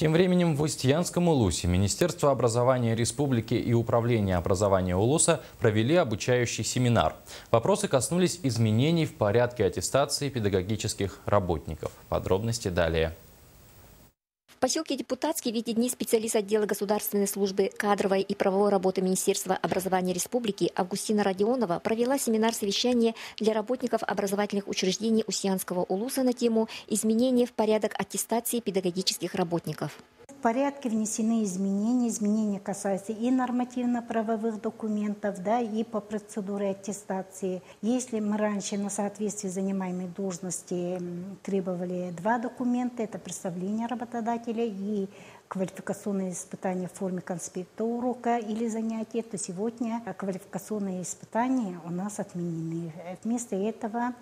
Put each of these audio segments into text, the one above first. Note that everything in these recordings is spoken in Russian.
Тем временем в Устьянском Улусе Министерство образования Республики и Управление образования Улуса провели обучающий семинар. Вопросы коснулись изменений в порядке аттестации педагогических работников. Подробности далее. В поселке Депутатский в эти дни специалист отдела государственной службы кадровой и правовой работы Министерства образования Республики Августина Родионова провела семинар-совещание для работников образовательных учреждений Устьянского Улуса на тему «Изменения в порядок аттестации педагогических работников». В порядке внесены изменения. Изменения касаются и нормативно-правовых документов, да, и по процедуре аттестации. Если мы раньше на соответствие занимаемой должности требовали 2 документа, это представление работодателя и квалификационные испытания в форме конспекта урока или занятия, то сегодня квалификационные испытания у нас отменены. Вместо этого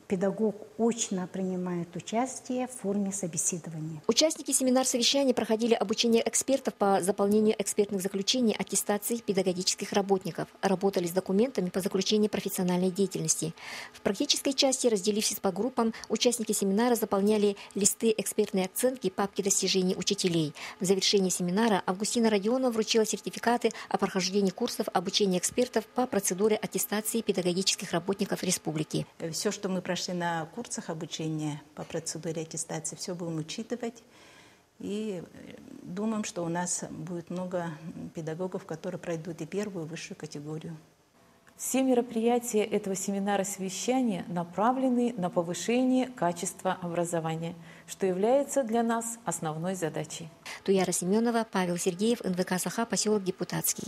педагог очно принимает участие в форме собеседования. Участники семинар-совещания проходили обучение экспертов по заполнению экспертных заключений аттестации педагогических работников, работали с документами по заключению профессиональной деятельности. В практической части, разделившись по группам, участники семинара заполняли листы экспертной оценки папки достижений учителей. В завершении семинара Августина Родионова вручила сертификаты о прохождении курсов обучения экспертов по процедуре аттестации педагогических работников республики. Все, что мы прошли на курсах обучения по процедуре аттестации, все будем учитывать. И думаем, что у нас будет много педагогов, которые пройдут и первую, и высшую категорию. Все мероприятия этого семинара-совещания направлены на повышение качества образования, что является для нас основной задачей. Туяра Семенова, Павел Сергеев, НВК «Саха», поселок Депутатский.